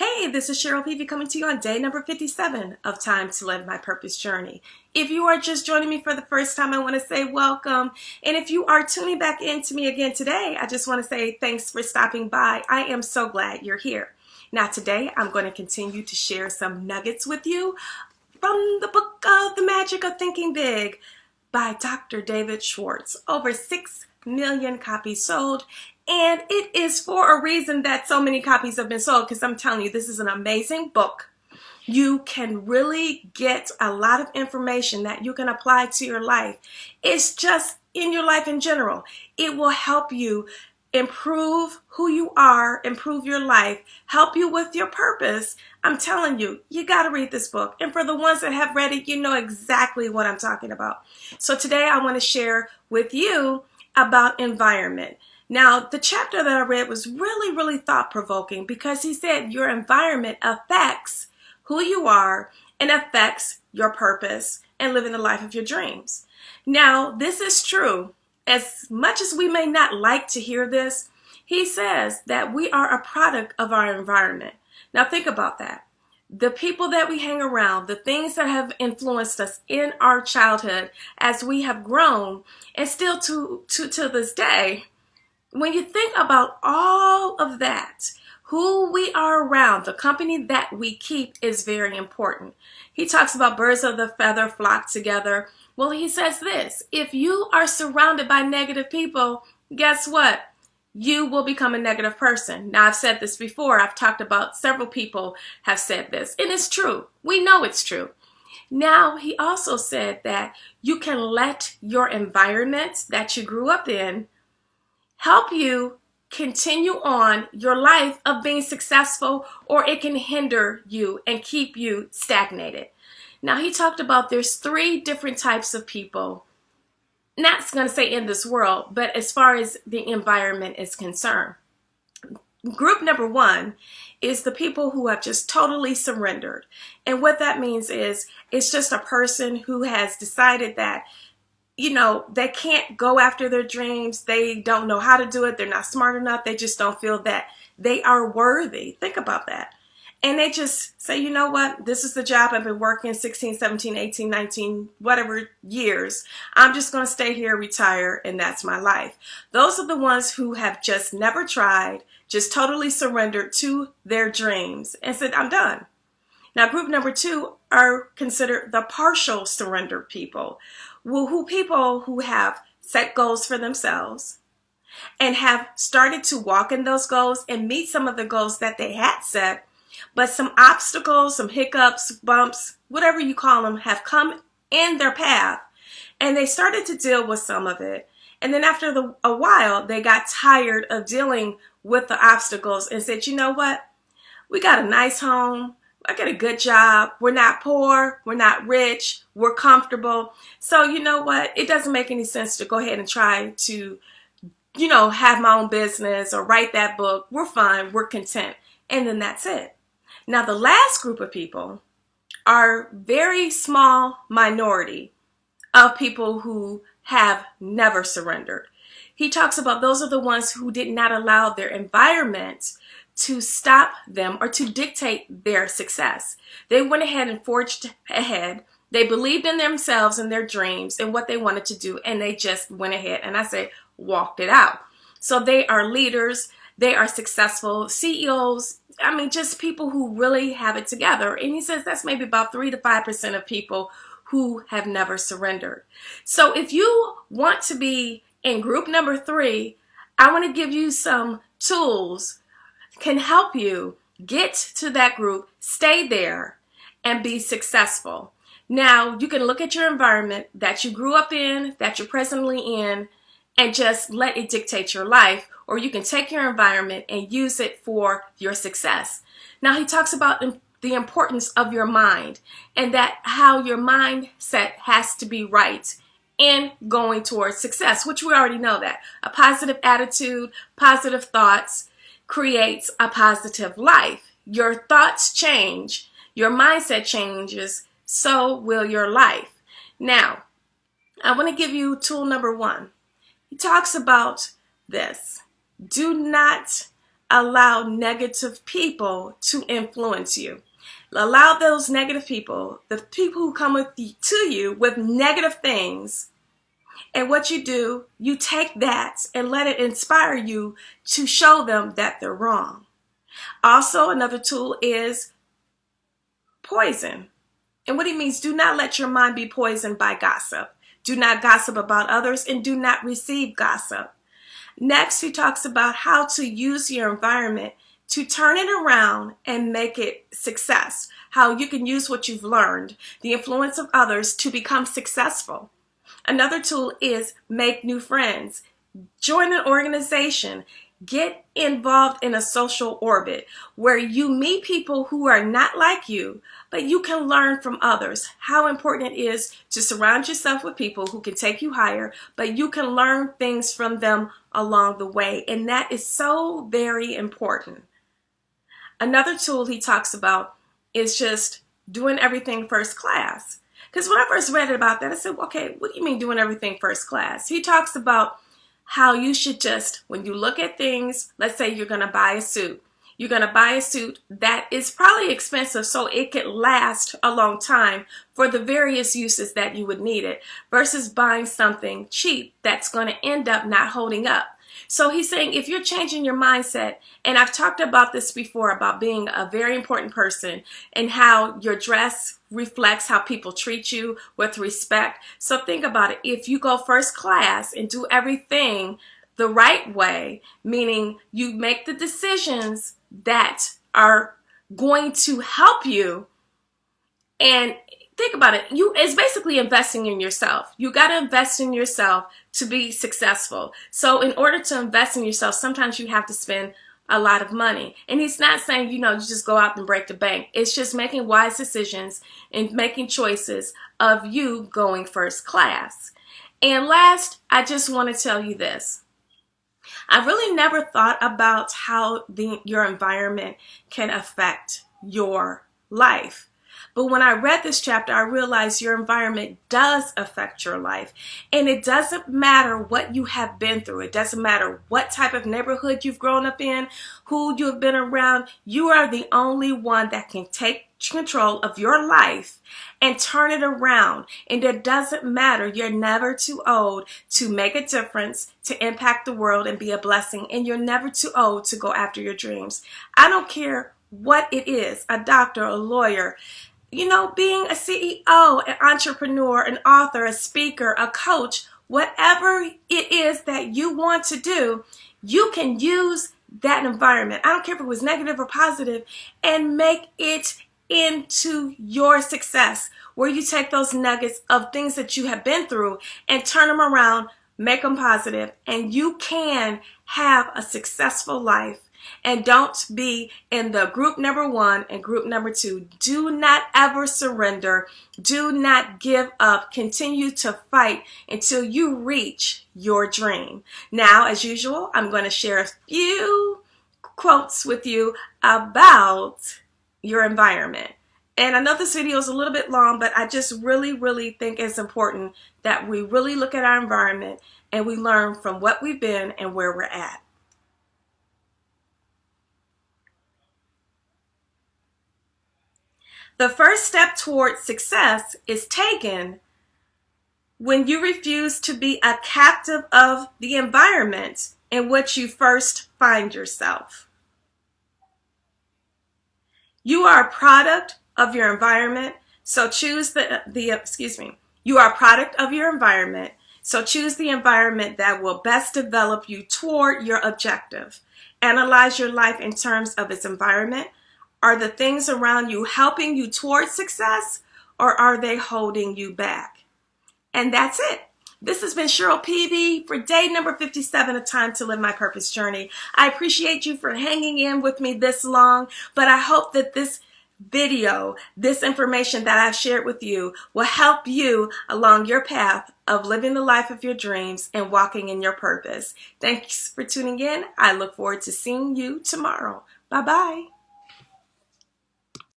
Hey, this is Cheryl Peavy coming to you on day number 57 of Time to Live My Purpose Journey. If you are just joining me for the first time, I want to say welcome. And if you are tuning back into me again today, I just want to say thanks for stopping by. I am so glad you're here. Now today, I'm going to continue to share some nuggets with you from the book of The Magic of Thinking Big by Dr. David Schwartz. Over 6 million copies sold. And it is for a reason that so many copies have been sold, because I'm telling you, this is an amazing book. You can really get a lot of information that you can apply to your life. It's just in your life in general. It will help you improve who you are, improve your life, help you with your purpose. I'm telling you, you got to read this book. And for the ones that have read it, you know exactly what I'm talking about. So today I want to share with you about environment. Now, the chapter that I read was really thought-provoking, because he said your environment affects who you are and affects your purpose and living the life of your dreams. Now, this is true. As much as we may not like to hear this, he says that we are a product of our environment. Now, think about that. The people that we hang around, the things that have influenced us in our childhood as we have grown, and still to this day, when you think about all of that, who we are around, the company that we keep is very important. He talks about birds of the feather flock together. Well, he says this: if you are surrounded by negative people, guess what? You will become a negative person. Now, I've said this before. I've talked about several people have said this, and it's true. We know it's true. Now, he also said that you can let your environment that you grew up in help you continue on your life of being successful, or it can hinder you and keep you stagnated. Now, he talked about there's 3 different types of people, not going to say in this world, but as far as the environment is concerned. Group number 1 is the people who have just totally surrendered. And what that means is it's just a person who has decided that they can't go after their dreams. They don't know how to do it. They're not smart enough. They just don't feel that they are worthy. Think about that. And they just say, you know what? This is the job. I've been working 16, 17, 18, 19, whatever years. I'm just going to stay here, retire, and that's my life. Those are the ones who have just never tried, just totally surrendered to their dreams and said, I'm done. Now, group number 2 are considered the partial surrendered people. People who have set goals for themselves and have started to walk in those goals and meet some of the goals that they had set, but some obstacles, some hiccups, bumps, whatever you call them, have come in their path, and they started to deal with some of it. And then after a while, they got tired of dealing with the obstacles and said, you know what? We got a nice home. I got a good job. We're not poor. We're not rich. We're comfortable. So you know what? It doesn't make any sense to go ahead and try to, have my own business or write that book. We're fine. We're content. And then that's it. Now, the last group of people are very small minority of people who have never surrendered. He talks about those are the ones who did not allow their environment to stop them or to dictate their success. They went ahead and forged ahead. They believed in themselves and their dreams and what they wanted to do, and they just went ahead and walked it out. So they are leaders. They are successful CEOs. Just people who really have it together. And he says that's maybe about 3 to 5% of people who have never surrendered. So if you want to be in group number 3, I want to give you some tools can help you get to that group, stay there, and be successful. Now, you can look at your environment that you grew up in, that you're presently in, and just let it dictate your life, or you can take your environment and use it for your success. Now, he talks about the importance of your mind and that how your mindset has to be right in going towards success, which we already know that. A positive attitude, positive thoughts, creates a positive life. Your thoughts change, your mindset changes, so will your life. Now, I want to give you tool number 1. He talks about this. Do not allow negative people to influence you. Allow those negative people, the people who come to you with negative things, and what you do, you take that and let it inspire you to show them that they're wrong. Also, another tool is poison. And what he means, do not let your mind be poisoned by gossip. Do not gossip about others and do not receive gossip. Next, he talks about how to use your environment to turn it around and make it success. How you can use what you've learned, the influence of others, to become successful. Another tool is make new friends. Join an organization. Get involved in a social orbit where you meet people who are not like you, but you can learn from others. How important it is to surround yourself with people who can take you higher, but you can learn things from them along the way. And that is so very important. Another tool he talks about is just doing everything first class. Because when I first read about that, I said, okay, what do you mean doing everything first class? He talks about how you should just, when you look at things, let's say you're going to buy a suit. You're going to buy a suit that is probably expensive so it could last a long time for the various uses that you would need it, versus buying something cheap that's going to end up not holding up. So he's saying if you're changing your mindset, and I've talked about this before, about being a very important person and how your dress reflects how people treat you with respect. So think about it. If you go first class and do everything the right way, meaning you make the decisions that are going to help you, and think about it, it's basically investing in yourself. You got to invest in yourself to be successful. So in order to invest in yourself, sometimes you have to spend a lot of money. And he's not saying, you just go out and break the bank. It's just making wise decisions and making choices of you going first class. And last, I just want to tell you this. I really never thought about how your environment can affect your life. But when I read this chapter, I realized your environment does affect your life. And it doesn't matter what you have been through. It doesn't matter what type of neighborhood you've grown up in, who you've been around. You are the only one that can take control of your life and turn it around. And it doesn't matter. You're never too old to make a difference, to impact the world and be a blessing. And you're never too old to go after your dreams. I don't care what it is, a doctor, a lawyer, being a CEO, an entrepreneur, an author, a speaker, a coach, whatever it is that you want to do, you can use that environment. I don't care if it was negative or positive, and make it into your success, where you take those nuggets of things that you have been through and turn them around, make them positive, and you can have a successful life. And don't be in the group number 1 and group number 2. Do not ever surrender. Do not give up. Continue to fight until you reach your dream. Now, as usual, I'm going to share a few quotes with you about your environment. And I know this video is a little bit long, but I just really think it's important that we really look at our environment and we learn from what we've been and where we're at. The first step towards success is taken when you refuse to be a captive of the environment in which you first find yourself. You are a product of your environment, so choose You are a product of your environment, so choose the environment that will best develop you toward your objective. Analyze your life in terms of its environment. Are the things around you helping you towards success, or are they holding you back? And that's it. This has been Cheryl PV for day number 57 of Time to Live My Purpose Journey. I appreciate you for hanging in with me this long, but I hope that this video, this information that I've shared with you, will help you along your path of living the life of your dreams and walking in your purpose. Thanks for tuning in. I look forward to seeing you tomorrow. Bye-bye.